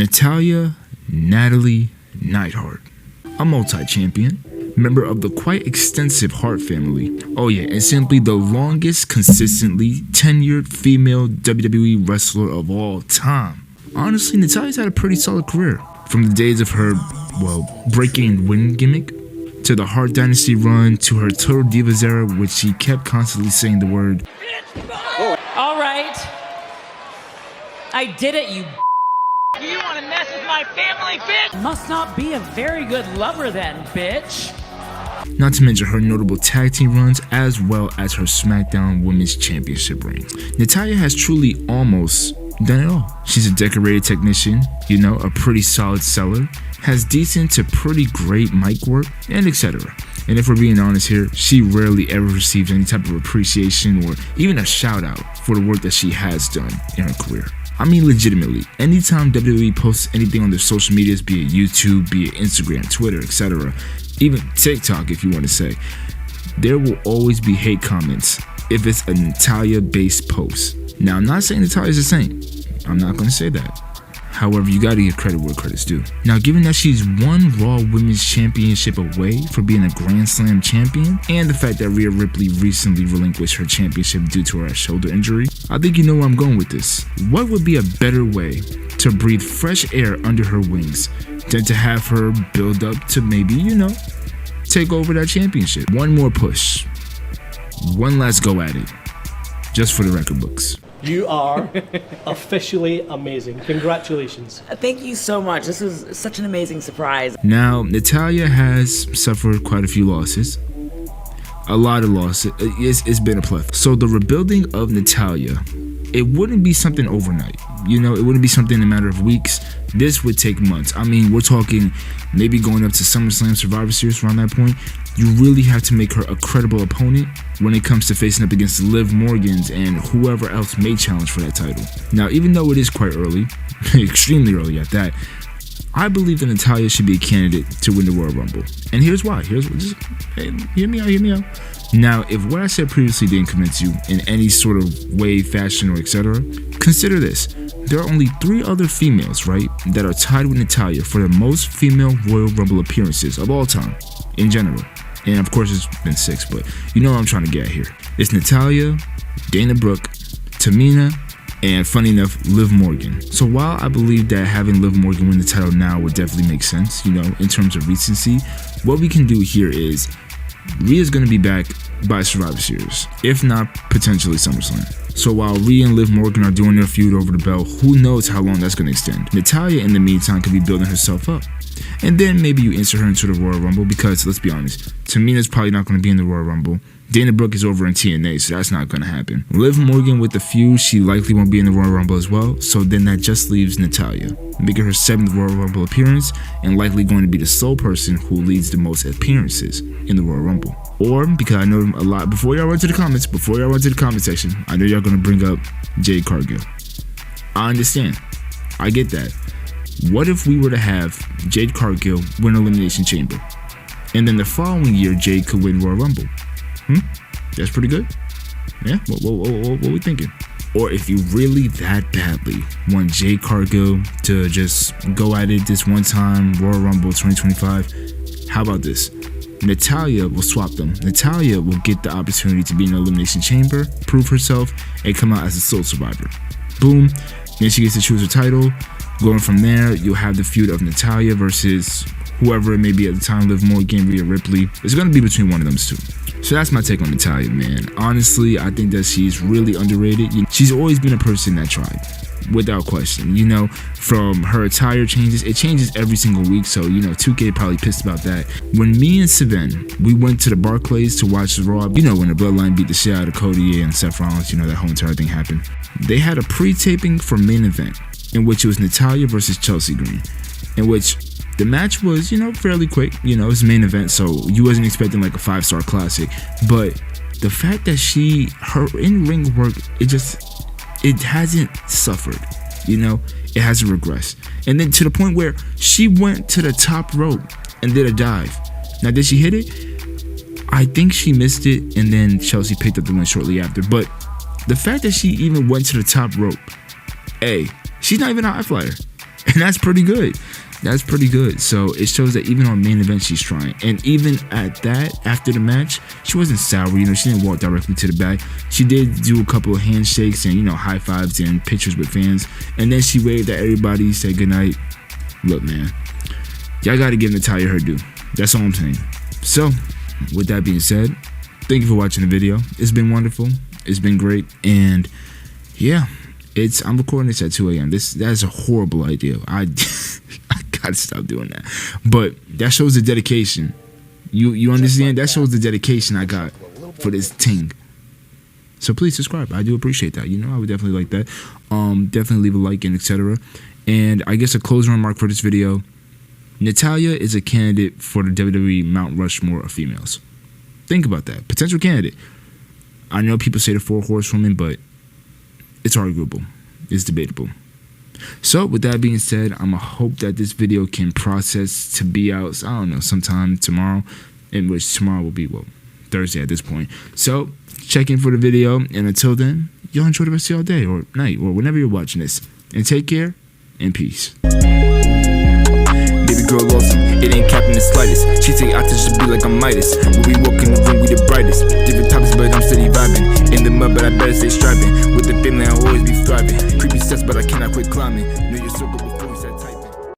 Natalya Natalie Neidhart, a multi-champion, member of the quite extensive Hart family. Oh yeah, and simply the longest consistently tenured female WWE wrestler of all time. Honestly, Natalya's had a pretty solid career. From the days of her, breaking and winning gimmick, to the Hart Dynasty run, to her Total Divas era, which she kept constantly saying the word. All right. I did it, you. You want to mess with my family, bitch? Must not be a very good lover then, bitch. Not to mention her notable tag team runs, as well as her SmackDown Women's Championship reign. Natalya has truly almost done it all. She's a decorated technician, a pretty solid seller, has decent to pretty great mic work, and etc. And if we're being honest here, she rarely ever receives any type of appreciation or even a shout out for the work that she has done in her career. I mean, legitimately, anytime WWE posts anything on their social medias, be it YouTube, be it Instagram, Twitter, etc., even TikTok if you want to say, there will always be hate comments if it's a Natalya-based post. Now, I'm not saying Natalya's the same. I'm not going to say that. However, you gotta give credit where credit's due. Now, given that she's one Raw Women's Championship away from being a Grand Slam champion, and the fact that Rhea Ripley recently relinquished her championship due to her shoulder injury, I think you know where I'm going with this. What would be a better way to breathe fresh air under her wings than to have her build up to maybe, take over that championship? One more push. One last go at it. Just for the record books. You are officially amazing. Congratulations. Thank you so much. This is such an amazing surprise. Now, Natalya has suffered quite a few losses. A lot of losses. It's been a plethora. So the rebuilding of Natalya, it wouldn't be something overnight. It wouldn't be something in a matter of weeks. This would take months. I mean, we're talking maybe going up to SummerSlam, Survivor Series around that point. You really have to make her a credible opponent when it comes to facing up against Liv Morgan's and whoever else may challenge for that title. Now, even though it is quite early, extremely early at that, I believe that Natalya should be a candidate to win the Royal Rumble. And here's why. Hear me out. Now, if what I said previously didn't convince you in any sort of way, fashion, or etc., consider this. There are only 3 other females, right, that are tied with Natalya for the most female Royal Rumble appearances of all time, in general. And of course, it's been 6, but you know what I'm trying to get at here. It's Natalya, Dana Brooke, Tamina, and funny enough, Liv Morgan. So while I believe that having Liv Morgan win the title now would definitely make sense, in terms of recency, what we can do here is Rhea's going to be back by Survivor Series, if not potentially SummerSlam. So while Rhea and Liv Morgan are doing their feud over the belt, who knows how long that's going to extend. Natalya, in the meantime, could be building herself up. And then maybe you insert her into the Royal Rumble because, let's be honest, Tamina's probably not going to be in the Royal Rumble. Dana Brooke is over in TNA, so that's not going to happen. Liv Morgan with the feud, she likely won't be in the Royal Rumble as well, so then that just leaves Natalya, making her 7th Royal Rumble appearance and likely going to be the sole person who leads the most appearances in the Royal Rumble. Or, because I know a lot, before y'all run to the comment section, I know y'all going to bring up Jade Cargill. I understand. I get that. What if we were to have Jade Cargill win Elimination Chamber, and then the following year Jade could win Royal Rumble? That's pretty good. Yeah, what we thinking? Or if you really that badly want Jade Cargill to just go at it this one time, Royal Rumble 2025, how about this? Natalya will swap them. Natalya will get the opportunity to be in the Elimination Chamber, prove herself, and come out as a sole survivor. Boom. Then she gets to choose her title. Going from there, you'll have the feud of Natalya versus whoever it may be at the time, Liv Morgan, Rhea Ripley. It's going to be between one of them two. So that's my take on Natalya, man. Honestly, I think that she's really underrated. She's always been a person that tried, without question. From her attire changes, it changes every single week. So, 2K probably pissed about that. When me and Savan, we went to the Barclays to watch the Raw, when the Bloodline beat the shit out of Cody and Seth Rollins, that whole entire thing happened. They had a pre-taping for main event, in which it was Natalya versus Chelsea Green, in which the match was, fairly quick. It was main event, so you wasn't expecting like a 5-star classic. But the fact that her in-ring work, it hasn't suffered. It hasn't regressed. And then to the point where she went to the top rope and did a dive. Now, did she hit it? I think she missed it, and then Chelsea picked up the win shortly after. But the fact that she even went to the top rope, she's not even a high flyer. And that's pretty good. That's pretty good. So it shows that even on main event, she's trying. And even at that, after the match, she wasn't sour. You know, she didn't walk directly to the back. She did do a couple of handshakes and, you know, high fives and pictures with fans. And then she waved at everybody, said goodnight. Look, man, y'all got to give Natalya her due. That's all I'm saying. So with that being said, thank you for watching the video. It's been wonderful. It's been great. And yeah, I'm recording this at 2 a.m. That's a horrible idea. I gotta stop doing that. But that shows the dedication. You understand? That shows the dedication I got for this thing. So please subscribe. I do appreciate that. You know, I would definitely like that. Definitely leave a like and etc. And I guess a closing remark for this video: Natalya is a candidate for the WWE Mount Rushmore of females. Think about that. Potential candidate. I know people say the 4 horsewomen, but it's arguable. It's debatable. So with that being said, I'm going to hope that this video can process to be out, I don't know, sometime tomorrow, in which tomorrow will be, well, Thursday at this point. So check in for the video, and until then, y'all enjoy the rest of your day or night or whenever you're watching this. And take care and peace. Baby girl awesome, it ain't capping the slightest. She say I just be like I'm Midas. When we walk in the room, we the brightest. Different topics, but I'm steady vibing. In the mud, but I better stay striving. With the family, I'll always be thriving. Creepy steps, but I cannot quit climbing.